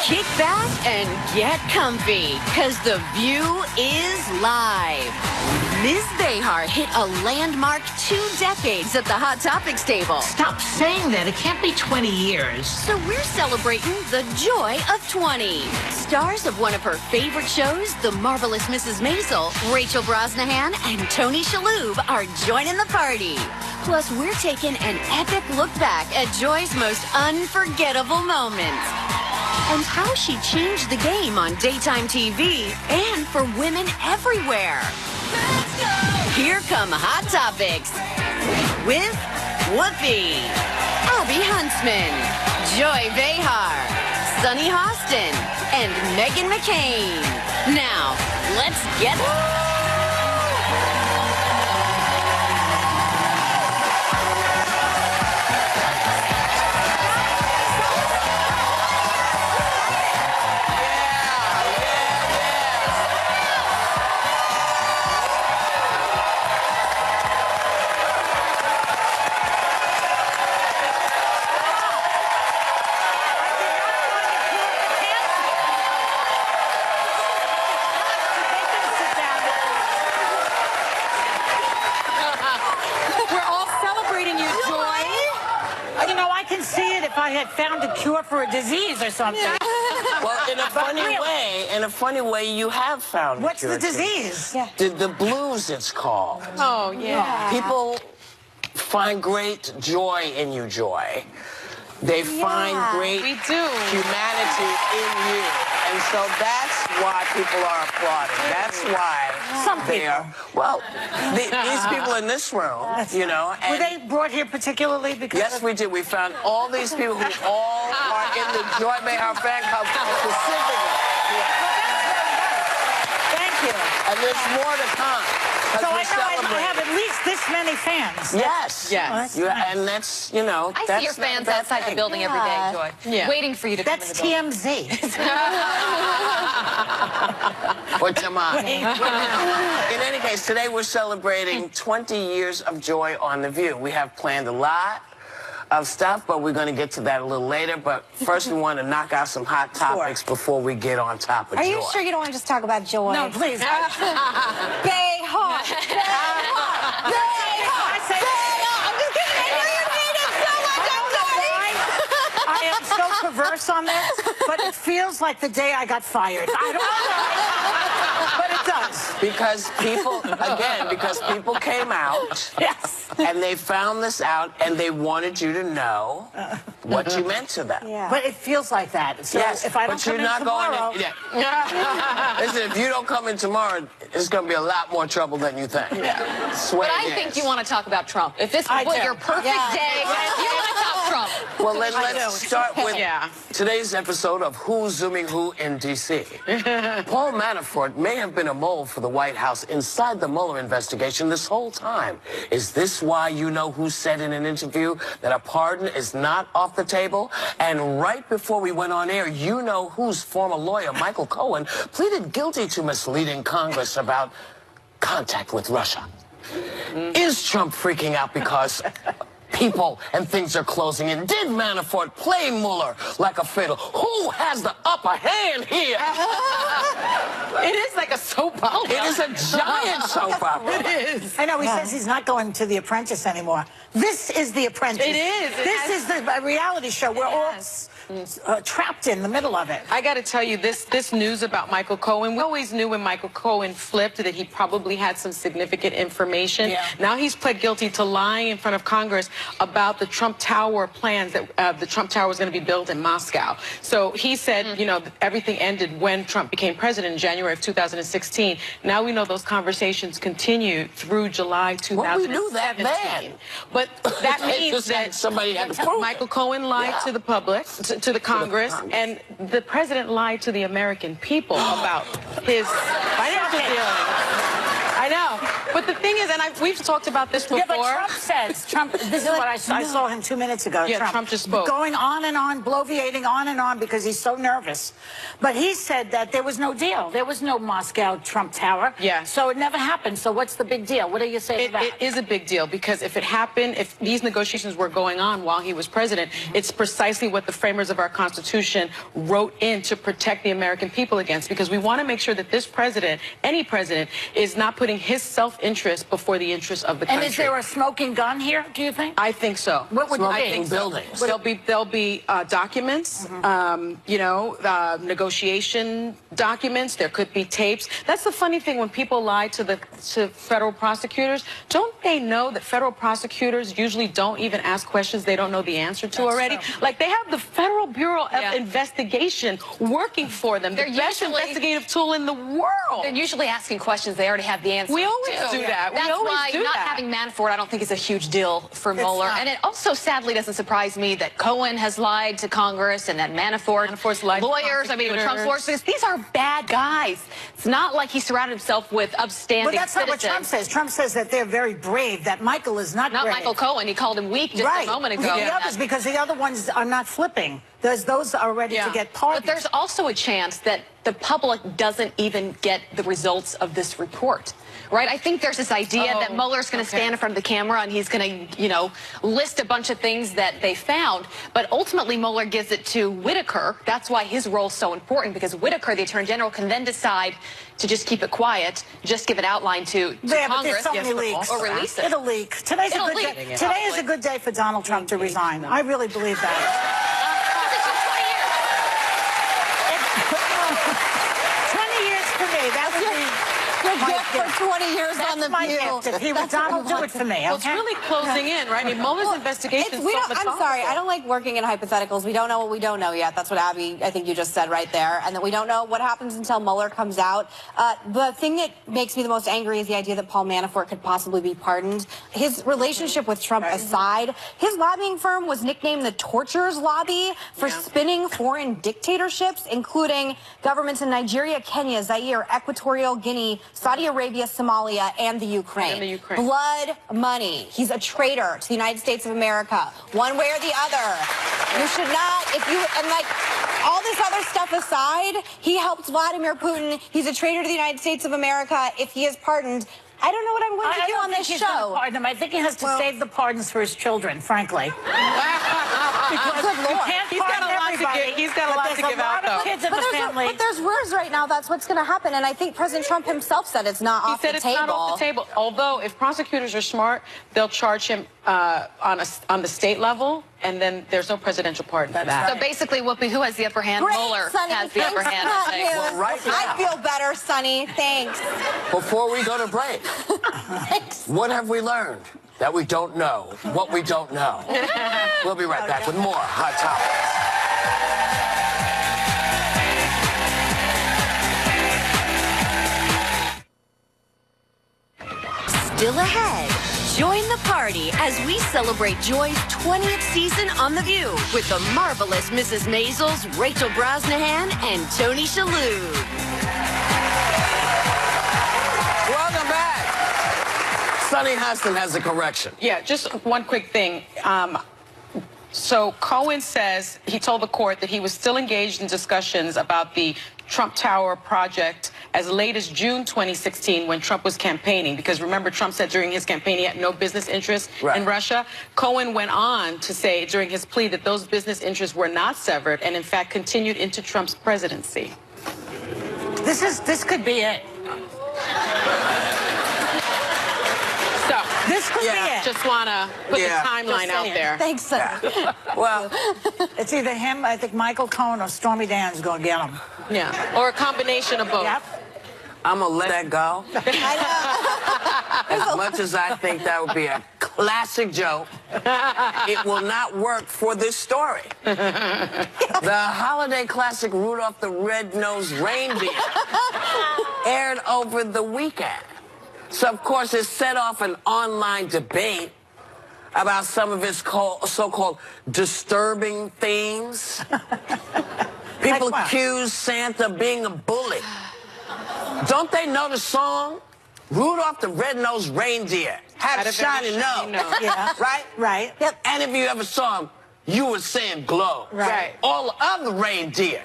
Kick back and get comfy, because The View is live. Ms. Behar hit a landmark 2 decades at the Hot Topics table. Stop saying that. It can't be 20 years. So we're celebrating the joy of 20. Stars of one of her favorite shows, The Marvelous Mrs. Maisel, Rachel Brosnahan, and Tony Shalhoub are joining the party. Plus, we're taking an epic look back at Joy's most unforgettable moments. And how she changed the game on daytime TV and for women everywhere. Let's go! Here come Hot Topics with Whoopi, Abby Huntsman, Joy Behar, Sunny Hostin, and Meghan McCain. Now, let's get If I had found a cure for a disease or something. Well, in a funny way, you have found What's a cure. What's the disease? Yeah. The blues, it's called. Oh, yeah. People find great joy in you, Joy. They find great humanity in you. And so that's why people are applauding. That's why they are. Well, these people in this room, you know. Were they brought here particularly because Yes, we did. We found all these people who all are in the Joy Behar fan club specifically. Thank you. And there's more to come. So I know I have at least this many fans. Yes. Yes. And that's, you know, I that's see your fans outside the building every day, Joy. Yeah. Waiting for you to come in the building. That's TMZ. What's your mind? In any case, today we're celebrating 20 years of Joy on The View. We have planned a lot of stuff, but we're going to get to that a little later. But first, we want to knock out some hot topics before we get on top of Joy. Are you sure you don't want to just talk about Joy? No, please. Behar. Behar. I say, I'm just kidding. I know you hate it so much. I'm sorry. I am so perverse on this, but it feels like the day I got fired. I don't know. But it does. Because people came out. Yes. And they found this out, and they wanted you to know what you meant to them. Yeah. But it feels like that. So Yes, if I don't but come you're not in tomorrow, going in. Listen, if you don't come in tomorrow, it's going to be a lot more trouble than you think. But I think you want to talk about Trump. If this was your perfect day, you want to talk Trump. Well, let's start with today's episode of Who's Zooming Who in D.C. Paul Manafort may have been a mole for the White House inside the Mueller investigation this whole time. Is this why you know who said in an interview that a pardon is not off the table? And right before we went on air, you know whose former lawyer, Michael Cohen, pleaded guilty to misleading Congress about contact with Russia. Is Trump freaking out because people and things are closing in? Did Manafort play Mueller like a fiddle? Who has the upper hand here? It is like a soap opera. It is a giant soap opera. It is. I know, he says he's not going to The Apprentice anymore. This is The Apprentice. It is. This is the reality show. We're all trapped in the middle of it. I got to tell you, this news about Michael Cohen, we always knew when Michael Cohen flipped that he probably had some significant information. Yeah. Now he's pled guilty to lying in front of Congress about the Trump Tower plans that the Trump Tower was going to be built in Moscow. So he said, you know, everything ended when Trump became president in January of 2016. Now we know those conversations continued through July 2017. Well, we knew that then. But that means that somebody had to prove Michael Cohen lied to the public, to the Congress, and the president lied to the American people about his financial dealings. I know. But But the thing is, and we've talked about this before. Yeah, but Trump says, this is what I saw him 2 minutes ago. Yeah, Trump just spoke. Going on and on, bloviating on and on because he's so nervous. But he said that there was no deal. There was no Moscow Trump Tower. Yeah. So it never happened. So what's the big deal? What do you say to that? It is a big deal because if it happened, if these negotiations were going on while he was president, it's precisely what the framers of our Constitution wrote in to protect the American people against, because we want to make sure that this president, any president, is not putting his self-interest before the interests of the country. And is there a smoking gun here, do you think? I think so. What would Smoking you think? buildings. There'll be documents, negotiation documents. There could be tapes. That's the funny thing when people lie to federal prosecutors. Don't they know that federal prosecutors usually don't even ask questions they don't know the answer to already? True. Like, they have the Federal Bureau of Investigation working for them. They're the best investigative tool in the world. They're usually asking questions they already have the answer. We always do that. That's why not having Manafort, I don't think, is a huge deal for Mueller. And it also sadly doesn't surprise me that Cohen has lied to Congress and that Manafort's lied lawyers, to Trump's lawyers. These are bad guys. It's not like he surrounded himself with upstanding But that's citizens. not what Trump says. Trump says that they're very brave, that Michael is not brave. Michael Cohen. He called him weak just a moment ago. The others, because the other ones are not flipping. Those are ready to get pardoned. But there's also a chance that the public doesn't even get the results of this report. Right? I think there's this idea that Mueller's going to stand in front of the camera and he's going to, list a bunch of things that they found. But ultimately, Mueller gives it to Whitaker. That's why his role is so important, because Whitaker, the Attorney General, can then decide to just keep it quiet, just give an outline to Congress, but there's so many leaks. or release it. It'll leak. Today is a good day for Donald Trump to resign. I really believe that. 20 years for me. That would be my gift. For 20 years on the my View. gift. If he was Donald, do it for me, Well, it's okay? really closing in, right? I mean, Mueller's investigation is so methodical. I'm sorry, I don't like working in hypotheticals. We don't know what we don't know yet. That's what Abby, I think you just said right there. And that we don't know what happens until Mueller comes out. The thing that makes me the most angry is the idea that Paul Manafort could possibly be pardoned. His relationship with Trump aside, his lobbying firm was nicknamed the Torturers Lobby for spinning foreign dictatorships, including governments in Nigeria, Kenya, Zaire, Equatorial Guinea, Saudi Arabia, Somalia, and the Ukraine. Blood money. He's a traitor to the United States of America, one way or the other. You should not, all this other stuff aside, he helped Vladimir Putin. He's a traitor to the United States of America. If he is pardoned, I don't know what I'm going to do on this show. I think he has to save the pardons for his children, frankly. Because you can't pardon everybody. He's got a lot to give out, though. Kids in the family. But there's rumors right now that's what's going to happen, and I think President Trump himself said it's not off the table. He said it's not off the table. Although, if prosecutors are smart, they'll charge him on the state level, and then there's no presidential pardon for that. So basically, Whoopi, who has the upper hand? Great, Mueller Sonny, has the upper hand. Well, right now, I feel better, Sonny. Thanks. before we go to break, what have we learned that we don't know? What we don't know. We'll be right back with more Hot Topics. Still ahead. Join the party as we celebrate Joy's 20th season on The View with the marvelous Mrs. Maisels, Rachel Brosnahan, and Tony Shalhoub. Welcome back. Sonny Hostin has a correction. Yeah, just one quick thing. So Cohen says he told the court that he was still engaged in discussions about the Trump Tower project as late as June 2016 when Trump was campaigning. Because remember, Trump said during his campaign he had no business interest in Russia. Cohen went on to say during his plea that those business interests were not severed and in fact continued into Trump's presidency. This could be it. So This could be it. just want to put the timeline out there. Thanks, Sonny. Well, it's either him, I think Michael Cohen, or Stormy Daniels going to get him. Yeah, or a combination of both. Yep. I'm going to let that go. As much as I think that would be a classic joke, it will not work for this story. The holiday classic Rudolph the Red-Nosed Reindeer aired over the weekend. So, of course, it set off an online debate about some of its so-called disturbing themes. People accuse Santa of being a bully. Don't they know the song? Rudolph the red-nosed reindeer had a shiny nose. Yeah. Right? Right. Yep. And if you ever saw him, you would say him glow. Right. All the other reindeer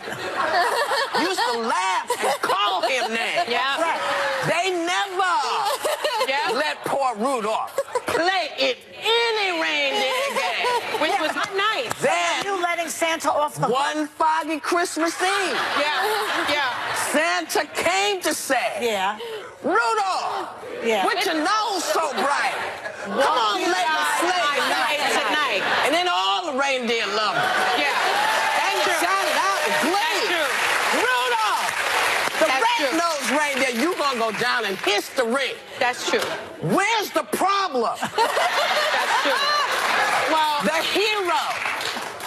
used to laugh and call him names. Yeah. Right. They never let poor Rudolph play it any reindeer game. Which was not nice. Then, You letting Santa off the hook. one foggy Christmas Eve, Yeah. Santa came to say, Yeah. Rudolph, Yeah. with your nose so bright, come on, let me slay tonight. And then all the reindeer loved him. Yeah. And you shouted out and played. Rudolph, the red-nosed reindeer, you gonna go down in history. That's true. Where's the problem? That's true. Well, The hero.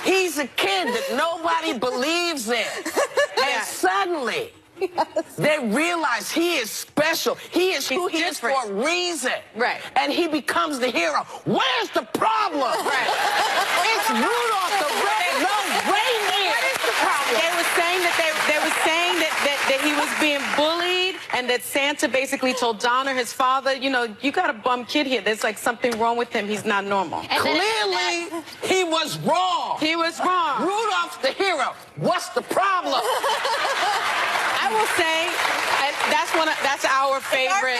He's a kid that nobody believes in. And suddenly, they realize he is special. He is who he is for a reason. Right. And he becomes the hero. Where's the problem? Right. It's Rudolph the red-nosed reindeer. What is the problem? They were saying that they were saying that he was being bullied, and that Santa basically told Donner, his father, you know, you got a bum kid here. There's like something wrong with him. He's not normal. Clearly, he was wrong. He was wrong. Rudolph's the hero. What's the problem? I will say, and that's our favorite.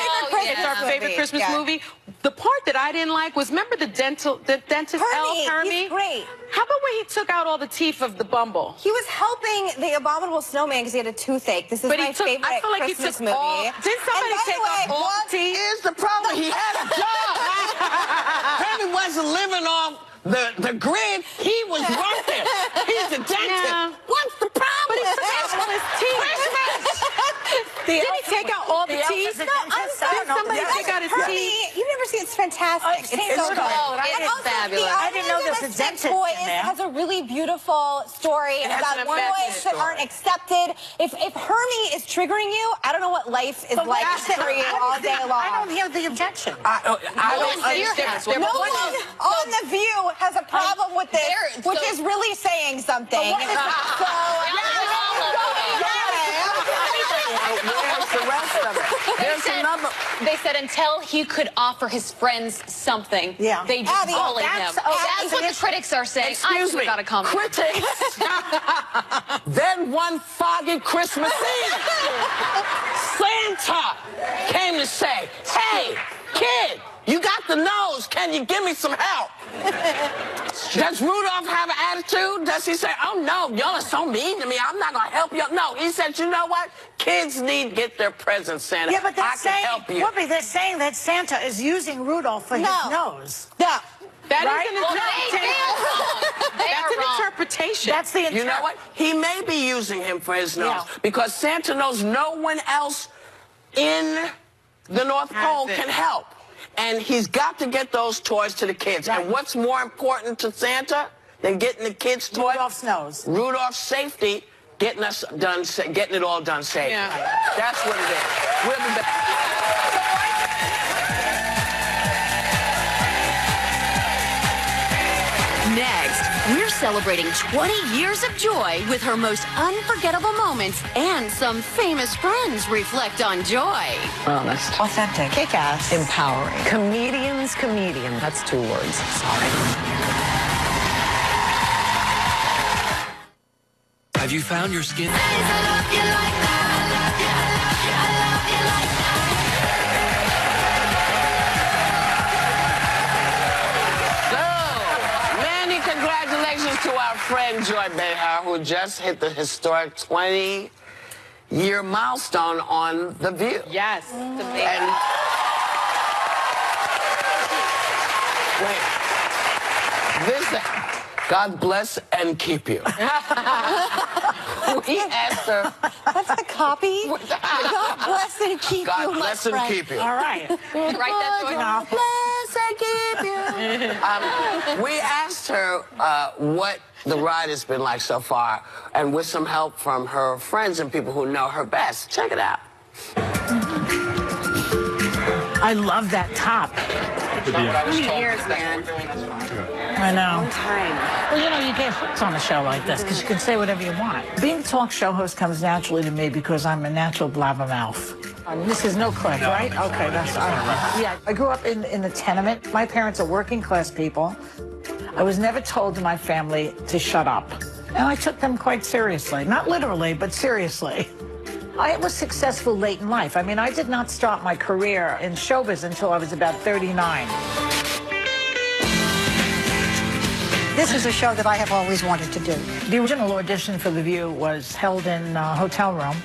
It's our favorite Christmas movie. The part that I didn't like was, remember the dentist elf Hermie? He's great. How about when he took out all the teeth of the Bumble? He was helping the abominable snowman because he had a toothache. This is But my favorite I feel like Christmas he took movie. Didn't somebody take off all What the teeth? is the problem? He had a job. Hermie wasn't living off the grid. He was working. He's a dentist. Yeah. What's the problem? But he took out all his teeth. Didn't he take out all the teeth? No, I'm sorry. Did somebody take out his teeth? You've never seen it. It's fantastic. It's so good. good. I And didn't- also, fabulous. the I didn't know there's a Unrealistic dentist Boys in there. has a really beautiful story has about an boys amazing that aren't accepted. If Hermie is triggering you, I don't know what life is like for you all day long. I don't hear the objection. I don't That's what No one on The View has a problem with this, which is really saying something. Where's the rest of it? There's another. They said until he could offer his friends something, Yeah. they just Abby, bullied him. that's- That's what the critics are saying. Excuse me, Got to come. critics. Then one foggy Christmas Eve, Santa came to say, "Hey, kid, you got the nose. Can you give me some help?" Does Rudolph have an attitude? Does he say, "Oh no, y'all are so mean to me, I'm not gonna help you"? No, he said, "You know what? Kids need to get their presents, Santa. Yeah, but they're I can help you." Whoopi, they're saying that Santa is using Rudolph for his nose. Yeah. That Right? is an Well, interpretation. That's an interpretation. That's the You know what? He may be using him for his nose because Santa knows no one else in the North Pole can help. And he's got to get those toys to the kids. Right. And what's more important to Santa than getting the kids toys? Rudolph's nose. Rudolph's safety, getting it all done safe. Yeah. That's what it is. We'll be back. Next, we're celebrating 20 years of joy with her most unforgettable moments, and some famous friends reflect on joy. Honest. Authentic. Kick-ass. Empowering. Comedian's comedian. That's 2 words. Sorry. Have you found your skin? Many congratulations to our friend Joy Behar, who just hit the historic 20-year milestone on The View. Yes. And wait, this, God bless and keep you. We asked her. That's a copy. God bless and keep you, God my bless and friend. keep you. All right. Write that joy. God bless and keep you. We asked her what the ride has been like so far, and with some help from her friends and people who know her best. Check it out. I love that top. How many years, man? I know. Well, you know, you get hooked on a show like this because you can say whatever you want. Being a talk show host comes naturally to me because I'm a natural blabbermouth. This is no clip, right? Okay, that's all right. Yeah, I grew up in the tenement. My parents are working class people. I was never told in my family to shut up. And I took them quite seriously. Not literally, but seriously. I was successful late in life. I mean, I did not start my career in showbiz until I was about 39. This is a show that I have always wanted to do. The original audition for The View was held in a hotel room.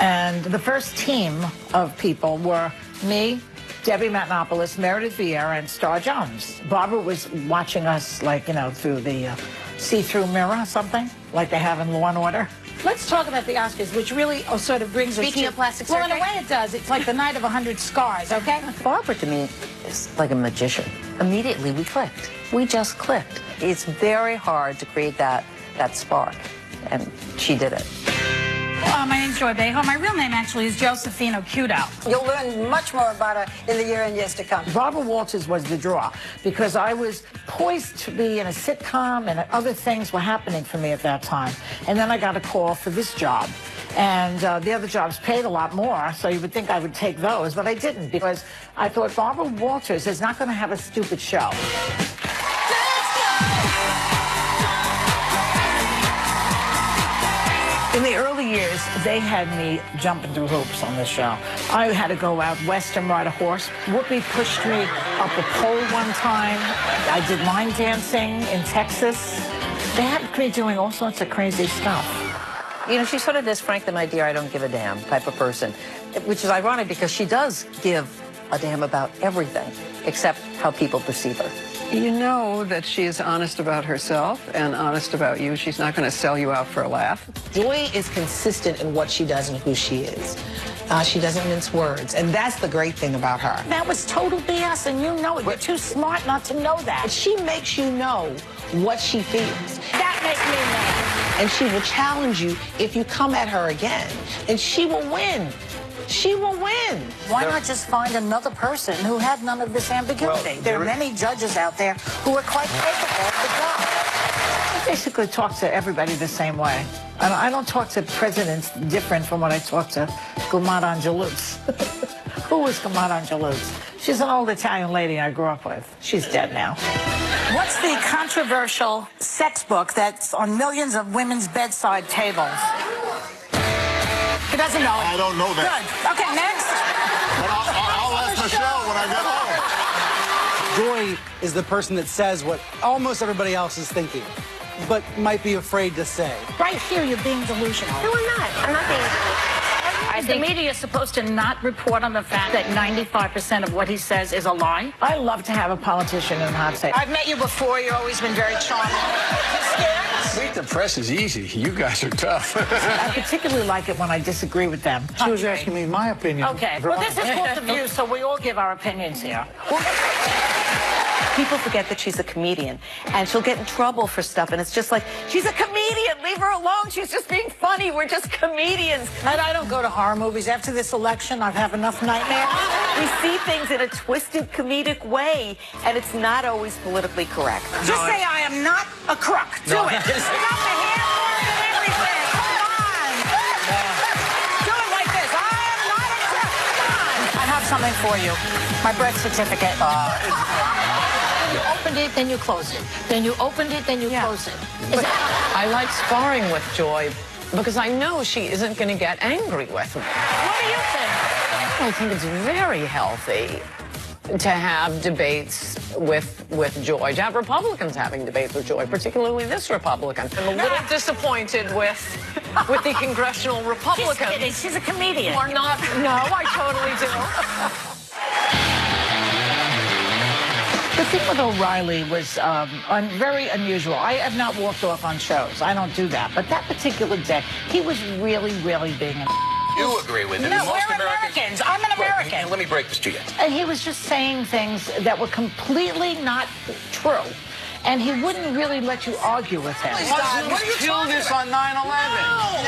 And the first team of people were me, Debbie Matenopoulos, Meredith Vieira, and Star Jones. Barbara was watching us, like, you know, through the see-through mirror or something, like they have in Law & Order. Let's talk about the Oscars, which really sort of brings us to... Speaking of plastic surgery? Well, in a way it does. It's like the night of 100 scars, okay? Barbara, to me, is like a magician. Immediately, we clicked. We just clicked. It's very hard to create that spark, and she did it. My name's Joy Bejo. My real name actually is Josephine Okudo. You'll learn much more about her in the year and years to come. Barbara Walters was the draw because I was poised to be in a sitcom and other things were happening for me at that time. And then I got a call for this job. And the other jobs paid a lot more, so you would think I would take those, but I didn't because I thought Barbara Walters is not going to have a stupid show. In the early years, they had me jumping through hoops on this show. I had to go out west and ride a horse. Whoopi pushed me up a pole one time. I did line dancing in Texas. They had me doing all sorts of crazy stuff. You know, she's sort of this Frank the My Dear, I don't give a damn type of person, which is ironic because she does give a damn about everything except how people perceive her. You know that she is honest about herself and honest about you. She's not going to sell you out for a laugh. Joy is consistent in what she does and who she is. She doesn't mince words, and that's the great thing about her. That was total BS, and you know it. You're too smart not to know that. She makes you know what she feels. That makes me mad. And she will challenge you if you come at her again, and she will win. She will win. Why not just find another person who had none of this ambiguity? Well, there are many judges out there who are quite capable of the job. I basically talk to everybody the same way. I don't talk to presidents different from what I talk to Gulmad Angelouz. Who is Gulmad Angelouz? She's an old Italian lady I grew up with. She's dead now. What's the controversial sex book that's on millions of women's bedside tables? He doesn't know it. I don't know that. Good. Okay, next. I'll ask Michelle when I get home. Joy is the person that says what almost everybody else is thinking, but might be afraid to say. Right here, you're being delusional. No, I'm not. I'm not being delusional. I think the media is supposed to not report on the fact that 95% of what he says is a lie. I love to have a politician in the hot seat. I've met you before. You've always been very charming. You scared? Meet the press is easy. You guys are tough. I particularly like it when I disagree with them. She was asking me my opinion. Okay. Well, this is called The View, so we all give our opinions here. People forget that she's a comedian, and she'll get in trouble for stuff, and it's just like, she's a comedian, leave her alone, she's just being funny, we're just comedians. And I don't go to horror movies. After this election, I've had enough nightmares. We see things in a twisted, comedic way, and it's not always politically correct. Just say I am not a crook. Do it. Got the hair for it and everything. Come on. Do it like this. I am not a crook. Come on. I have something for you. My birth certificate. You opened it, then you closed it. Then you opened it, then you closed it. I like sparring with Joy because I know she isn't going to get angry with me. What do you think? I think it's very healthy to have debates with Joy, to have Republicans having debates with Joy, particularly this Republican. I'm a little disappointed with the congressional Republicans. She's kidding. She's a comedian. Or not. No, I totally do. The thing with O'Reilly was very unusual. I have not walked off on shows. I don't do that. But that particular day, he was really, really being a... You agree with it. No, we're Americans. I'm an American. Let me break this to you. And he was just saying things that were completely not true. And he wouldn't really let you argue with him. What are you killed this on 9/11? Oh,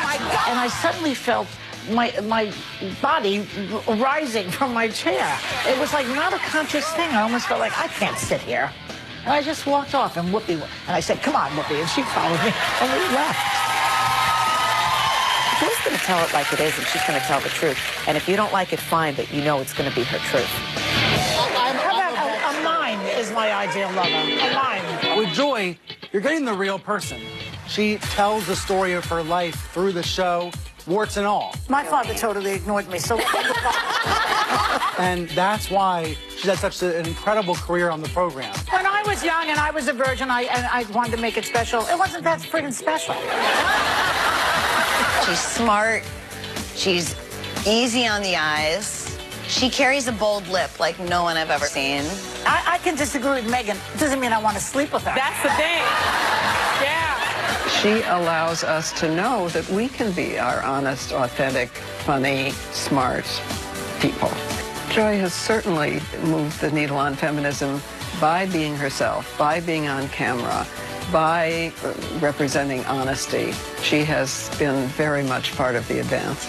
my God. And I suddenly felt my body rising from my chair. It was like not a conscious thing. I almost felt like I can't sit here. And I just walked off, and Whoopi, and I said, come on, Whoopi, and she followed me, and we left. Joy's going to tell it like it is, and she's going to tell the truth. And if you don't like it, fine, but you know it's going to be her truth. How about a mime is my ideal lover? A mime. With Joy, you're getting the real person. She tells the story of her life through the show, warts and all. My father totally ignored me, so... And that's why she's had such an incredible career on the program. When I was young and I was a virgin, I wanted to make it special. It wasn't that friggin' special. She's smart. She's easy on the eyes. She carries a bold lip like no one I've ever seen. I can disagree with Megan. It doesn't mean I want to sleep with her. That's the thing. Yeah. She allows us to know that we can be our honest, authentic, funny, smart people. Joy has certainly moved the needle on feminism by being herself, by being on camera, by representing honesty. She has been very much part of the advance.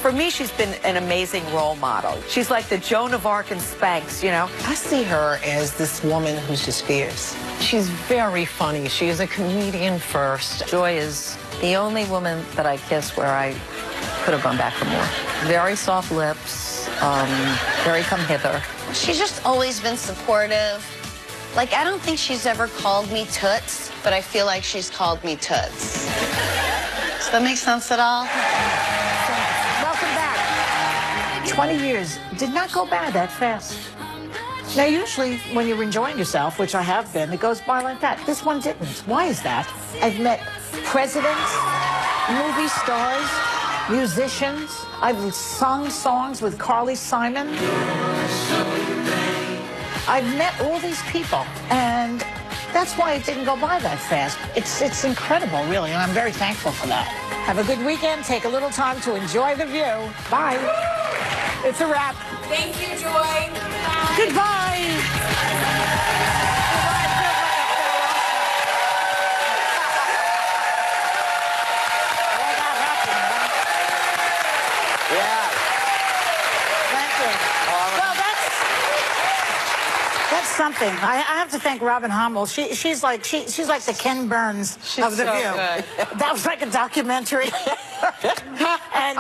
For me, she's been an amazing role model. She's like the Joan of Arc and Spanx, you know? I see her as this woman who's just fierce. She's very funny. She is a comedian first. Joy is the only woman that I kissed where I could have gone back for more. Very soft lips, very come hither. She's just always been supportive. Like, I don't think she's ever called me Toots, but I feel like she's called me Toots. Does that make sense at all? Welcome back. 20 years did not go by that fast. Now, usually when you're enjoying yourself, which I have been, it goes by like that. This one didn't. Why is that? I've met presidents, movie stars, musicians. I've sung songs with Carly Simon. I've met all these people, and that's why it didn't go by that fast. It's incredible, really, and I'm very thankful for that. Have a good weekend. Take a little time to enjoy the view. Bye. It's a wrap. Thank you, Joy. Goodbye. That's something. I have to thank Robin Hummel. She's like the Ken Burns of The View. Good. That was like a documentary. And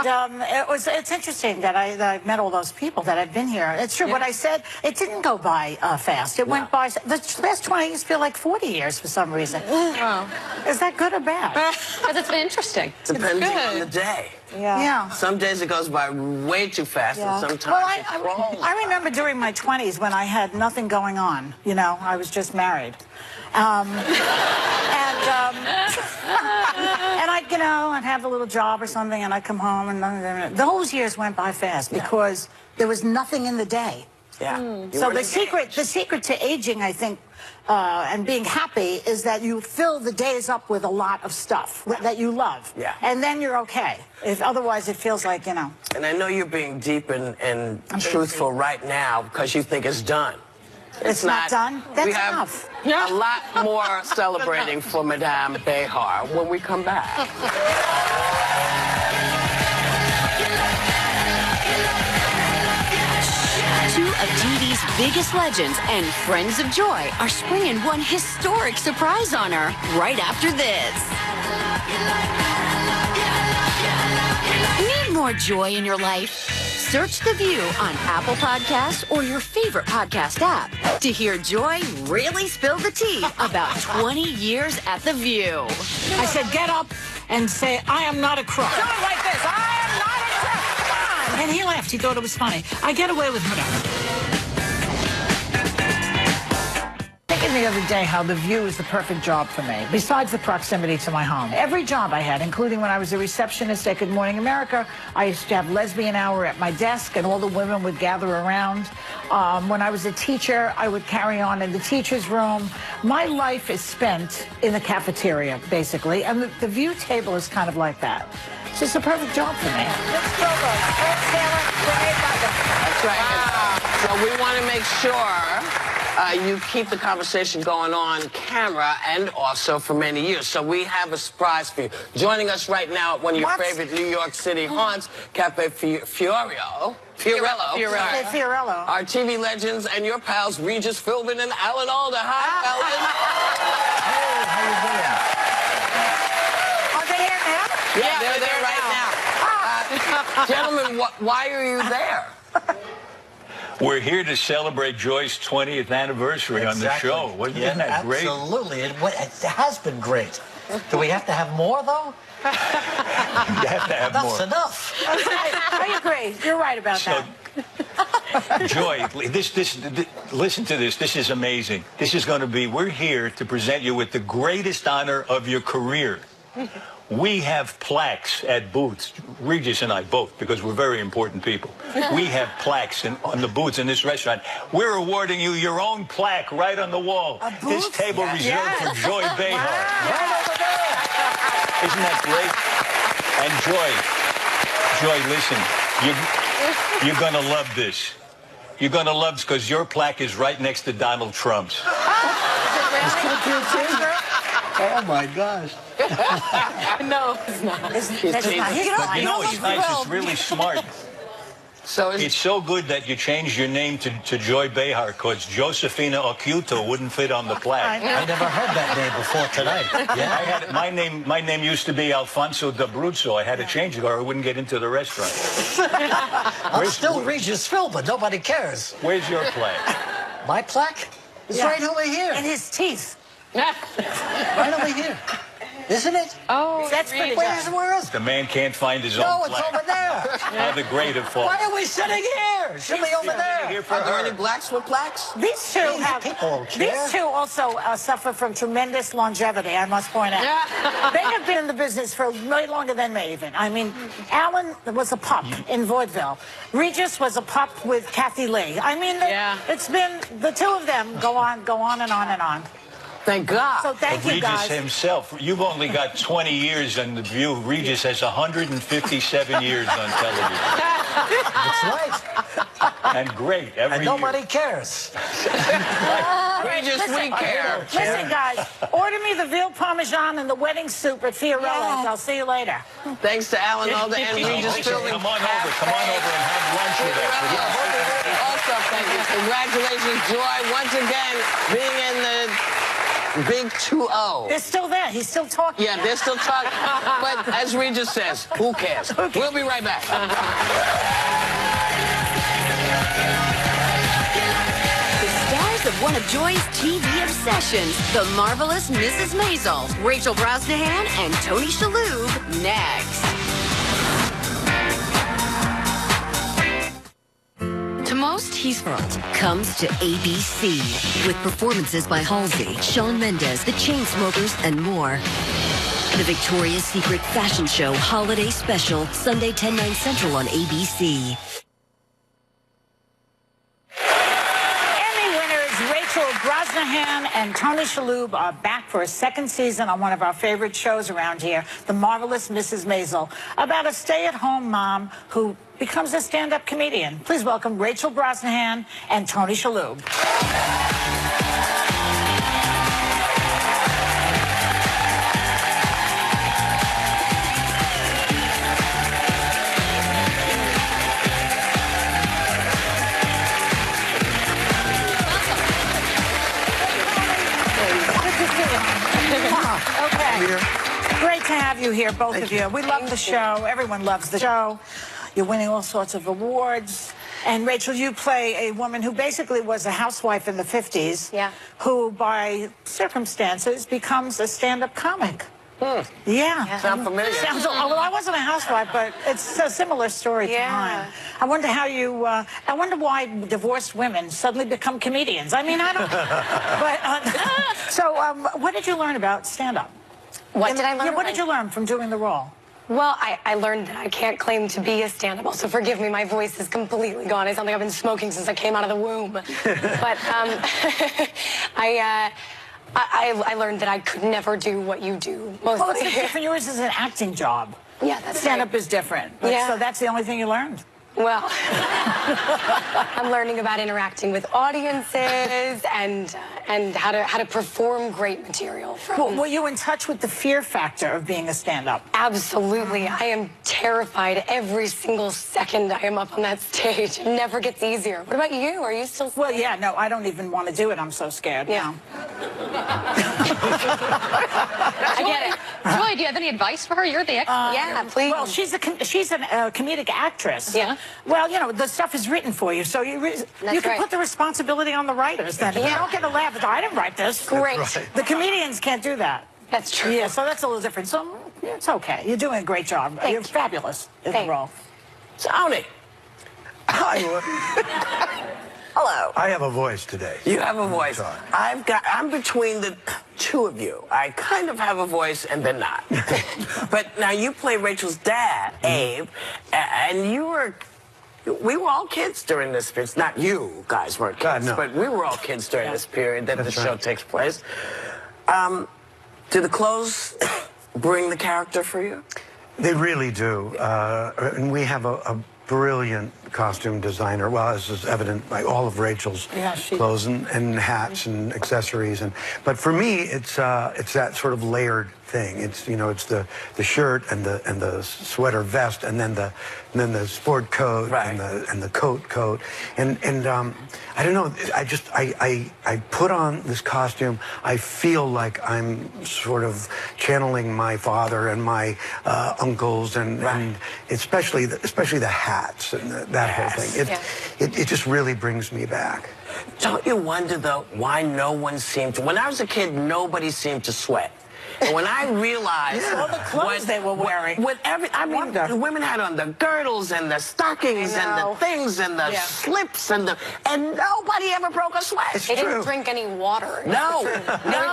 it's interesting that I met all those people that have been here. It's true. What I said, it didn't go by fast. It went by. The last 20 years feel like 40 years for some reason. Wow. Is that good or bad? Because it's been interesting. Depending on the day. Yeah. Some days it goes by way too fast, and sometimes it crawls. I remember during my 20s when I had nothing going on. You know, I was just married. And I'd have a little job or something, and I'd come home, and those years went by fast because there was nothing in the day. Yeah. So the secret to aging, I think, and being happy is that you fill the days up with a lot of stuff that you love. Yeah. And then you're okay. If otherwise it feels like, you know. And I know you're being deep and truthful right now because you think it's done. It's not done? That's we have enough. a lot more celebrating for Madame Behar when we come back. Two of TV's biggest legends and friends of Joy are springing one historic surprise on her right after this. Need more joy in your life? Search The View on Apple Podcasts or your favorite podcast app to hear Joy really spill the tea about 20 years at The View. I said, get up and say, I am not a crook. Do it like this. I am not a crook. Come on. And he laughed. He thought it was funny. I get away with murder. Thinking the other day how The View is the perfect job for me, besides the proximity to my home. Every job I had, including when I was a receptionist at Good Morning America, I used to have lesbian hour at my desk, and all the women would gather around. When I was a teacher, I would carry on in the teacher's room. My life is spent in the cafeteria, basically, and the View table is kind of like that. So it's a perfect job for me. Let's go, That's right. Wow. So we want to make sure you keep the conversation going on camera and also for many years. So we have a surprise for you. Joining us right now at one of your favorite New York City haunts, Cafe Fiorello. Our TV legends and your pals, Regis Philbin and Alan Alda. Hi, Alan. Hey, how you doing? Yeah, they're there right now. Gentlemen, why are you there? We're here to celebrate Joy's 20th anniversary on the show. Isn't that great? Absolutely. It has been great. Do we have to have more, though? You have to have more. That's enough. I agree. You're right about that. Joy, listen to this. This is amazing. This is going to be, we're here to present you with the greatest honor of your career. We have plaques at booths, Regis and I both, because we're very important people. We have plaques on the booths in this restaurant. We're awarding you your own plaque right on the wall. This table reserved for Joy Behar. Right over there. Isn't that great? And Joy, listen, you're going to love this. You're going to love this because your plaque is right next to Donald Trump's. Oh, my gosh. No, it's not. But you know, it's nice. It's really smart. So it's so good that you changed your name to Joy Behar because Josefina Occhiuto wouldn't fit on the plaque. I never heard that name before tonight. Yeah, my name used to be Alfonso d'Abruzzo. I had to change it or I wouldn't get into the restaurant. I'm still Regis Philbin. Nobody cares. Where's your plaque? My plaque? It's right over here. And his teeth. Right over here. Isn't it? Oh, that's pretty good. Where is it? The man can't find his own No, plaque. it's over there. How the great have fallen. Why are we sitting here? Should be over there. Are there any blacks with plaques? These two have. These two also suffer from tremendous longevity, I must point out. They have been in the business for way longer than me, even. I mean, Alan was a pup in vaudeville. Regis was a pup with Kathy Lee. I mean, it's been the two of them go on and on and on. Thank God. So thank you, guys. Regis himself, you've only got 20 years on The View. Regis has 157 years on television. That's right. And great every and nobody cares. Regis, we care. Listen, guys, order me the veal parmesan and the wedding soup at Fiorella's. I'll see you later. Thanks to Alan Alda and Regis Philbin. Come on over and have lunch with us. Also, thank you. Congratulations, Joy, once again being in the Big 2-0. They're still there. He's still talking. Yeah, they're still talking. But as Regis says, who cares? We'll be right back. The stars of one of Joy's TV obsessions, the marvelous Mrs. Maisel, Rachel Brosnahan, and Tony Shalhoub, next. To most, he's world comes to ABC with performances by Halsey, Shawn Mendes, The Chainsmokers, and more. The Victoria's Secret Fashion Show Holiday Special, Sunday 10/9 Central on ABC. Emmy winners Rachel Brosnahan and Tony Shalhoub are back for a second season on one of our favorite shows around here, The Marvelous Mrs. Maisel, about a stay-at-home mom who becomes a stand-up comedian. Please welcome Rachel Brosnahan and Tony Shalhoub. Okay. Great to have you here, both of you. We love the show. Everyone loves the show. You're winning all sorts of awards. And Rachel, you play a woman who basically was a housewife in the 50s, who by circumstances becomes a stand-up comic. Yeah. Sound familiar? Well, I wasn't a housewife, but it's a similar story to mine. I wonder how you, I wonder why divorced women suddenly become comedians. I mean, I don't, but, so what did you learn about stand-up? What did I learn? Yeah, what did you learn from doing the role? Well, I learned that I can't claim to be a stand-up, so forgive me, my voice is completely gone. I sound like I've been smoking since I came out of the womb. But I learned that I could never do what you do, mostly. Well, it's different. Yours is an acting job. Yeah, that's stand-up is different. But, so that's the only thing you learned? Well, I'm learning about interacting with audiences and and how to perform great material. Well, were you in touch with the fear factor of being a stand-up? Absolutely. I am terrified every single second I am up on that stage. It never gets easier. What about you? Are you still scared? Well, yeah, no, I don't even want to do it. I'm so scared. Yeah. I get it. Joy, do you have any advice for her? You're the expert. Yeah, please. Well, she's a comedic actress. Yeah. Well, you know, the stuff is written for you, so you can right. put the responsibility on the writers. Then if you don't get a laugh, I didn't write this. Great. The comedians can't do that. That's true. Yeah, so that's a little different. So it's okay. You're doing a great job. You're fabulous in the role. Tony. Hi. Hello. I have a voice today. You have a voice. I'm between the two of you. I kind of have a voice and then not. But now you play Rachel's dad, Abe, and we were all kids during this period. Not you guys weren't kids, but we were all kids during this period that the show takes place. Do the clothes bring the character for you? They really do. And we have a brilliant costume designer. Well, as is evident by all of Rachel's clothes and hats and accessories. But for me, it's that sort of layered thing. It's it's the shirt and the sweater vest and then the sport coat and the coat and I don't know. I put on this costume. I feel like I'm sort of channeling my father and my uncles and especially the hats and that whole thing. It just really brings me back. Don't you wonder though why no one seemed to? When I was a kid, nobody seemed to sweat. And when I realized all the clothes they were wearing, the women had on the girdles and the stockings and the things and the slips and nobody ever broke a sweat. They didn't drink any water. No,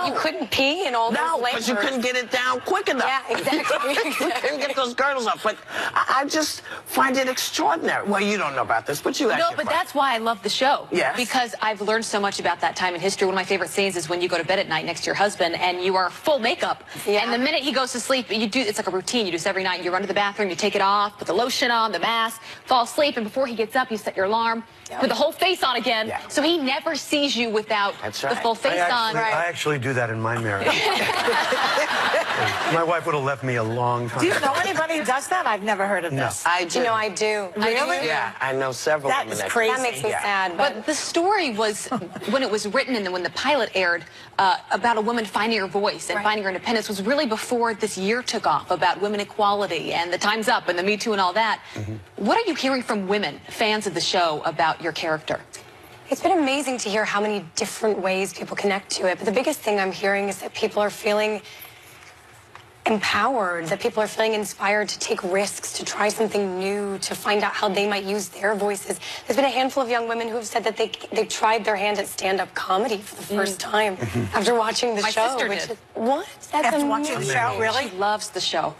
You couldn't pee in all those layers. No, because you couldn't get it down quick enough. Yeah, exactly. You couldn't get those girdles up. But I just find it extraordinary. Well, you don't know about this, but you No, but that's why I love the show. Yes. Because I've learned so much about that time in history. One of my favorite scenes is when you go to bed at night next to your husband and you are full makeup. And the minute he goes to sleep, it's like a routine. You do this every night. You run to the bathroom, you take it off, put the lotion on, the mask, fall asleep, and before he gets up, you set your alarm, put the whole face on again. So he never sees you without the full face on. I actually do that in my marriage. My wife would have left me a long time. Do you know anybody who does that? I've never heard of this. I do. You know, I do. Really? Yeah, I know several That women is crazy. That makes me sad. But the story was, when it was written and then when the pilot aired, about a woman finding her voice and finding her independence was really before this year took off about women equality and the Time's Up and the Me Too and all that. What are you hearing from women, fans of the show, about your character? It's been amazing to hear how many different ways people connect to it. But the biggest thing I'm hearing is that people are feeling empowered, that people are feeling inspired to take risks, to try something new, to find out how they might use their voices. There's been a handful of young women who have said that they tried their hand at stand-up comedy for the first time after watching the show. My sister did. What? That's After watching the show, really? She loves the show.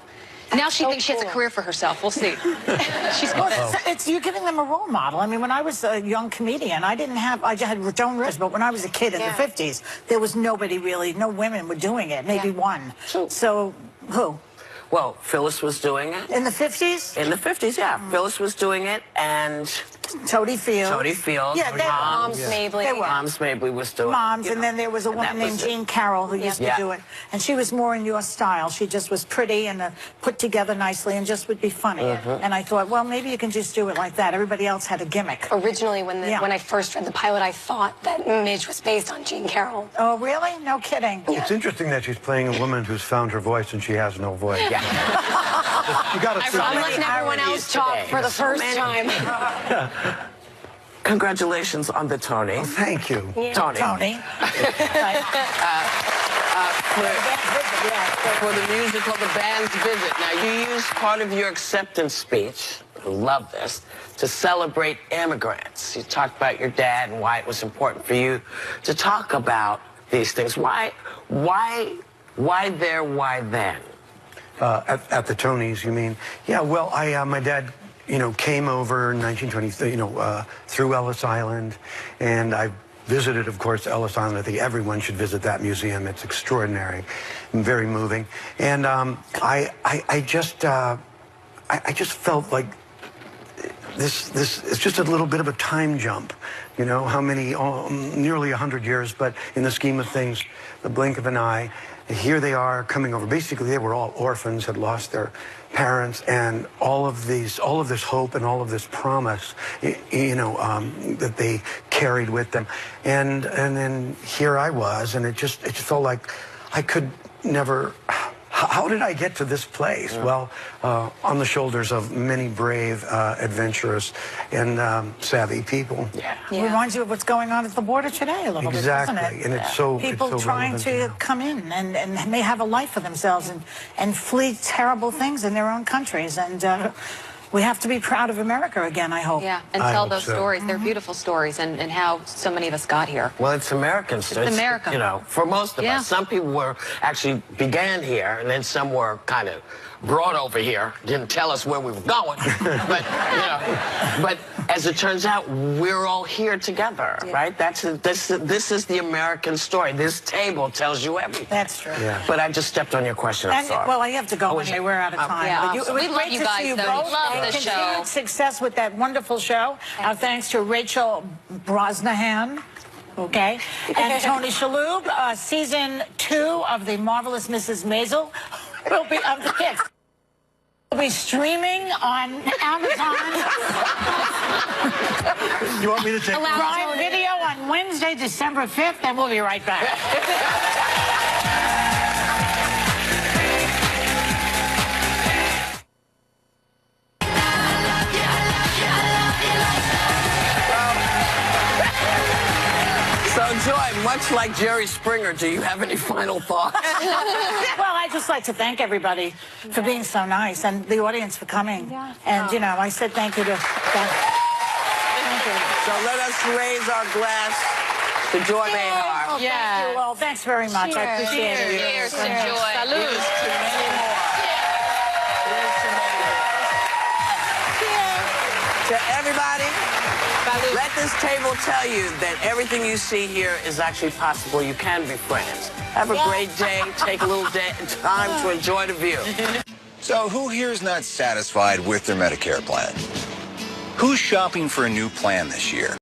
Now she thinks she has a career for herself. We'll see. She's convinced. You're giving them a role model. I mean, when I was a young comedian, I had Joan Rivers, but when I was a kid in the 50s, there was no women were doing it, maybe one. So, who? Well, Phyllis was doing it. In the 50s? In the 50s, yeah. Phyllis was doing it, and Toady Field. Toady Field. Yeah, Moms Mabley. Moms Mabley was doing Moms, it. and then there was a woman named Jean Carroll who used to do it. And she was more in your style. She just was pretty and put together nicely and just would be funny. And I thought, well, maybe you can just do it like that. Everybody else had a gimmick. Originally, when I first read the pilot, I thought that Midge was based on Jean Carroll. Oh, really? No kidding. It's interesting that she's playing a woman who's found her voice and she has no voice. You got to I'm letting everyone else talk for the first time. Congratulations on the Tony. Oh, thank you. Tony. For the musical The Band's Visit. Now, you used part of your acceptance speech, I love this, to celebrate immigrants. You talked about your dad and why it was important for you to talk about these things. Why there, why then? At the Tonys, you mean? Yeah, well, my dad, came over in 1920, through Ellis Island, and I visited, of course, Ellis Island. I think everyone should visit that museum. It's extraordinary and very moving. And I just felt like this is just a little bit of a time jump. You know, how many, nearly 100 years, but in the scheme of things, the blink of an eye. And here they are coming over. Basically, they were all orphans, had lost their parents, and all of this hope and all of this promise, you know, that they carried with them. And then here I was, and it just felt like I could never. How did I get to this place? Yeah. Well, on the shoulders of many brave, adventurous, and savvy people. Yeah. It reminds you of what's going on at the border today a little bit, doesn't it? And it's so people it's so trying to come in and may have a life for themselves and flee terrible things in their own countries. And we have to be proud of America again, I hope. Yeah, and tell those stories. They're beautiful stories, and how so many of us got here. Well, it's American stories. It's America. You know, for most of us. Some people were actually began here, and then some were kind of brought over here, didn't tell us where we were going. But, you know, but as it turns out, we're all here together, right? This is the American story. This table tells you everything. That's true. Yeah. But I just stepped on your question. I'm sorry. Well, I have to go anyway. We're out of time. Yeah, it was we love great you to guys, see you though. both. We love the show. Continued success with that wonderful show. Thanks to Rachel Brosnahan. Okay, and Tony Shalhoub. Season 2 of The Marvelous Mrs. Maisel will be of the kids. Will be streaming on Amazon. You want me to take Prime Video on Wednesday, December 5th, and we'll be right back. So, Joy, much like Jerry Springer, do you have any final thoughts? Well, I'd just like to thank everybody for being so nice, and the audience for coming. And, you know, I said thank you to them. Thank you. So let us raise our glass to Joy Behar. Oh, thank you. Well, thanks very much. I appreciate it. Cheers to Joy. Salud. Here's to many more. Here's to many more. To everybody, let this table tell you that everything you see here is actually possible. You can be friends. Have a great day. Take a little time to enjoy the view. So who here is not satisfied with their Medicare plan? Who's shopping for a new plan this year?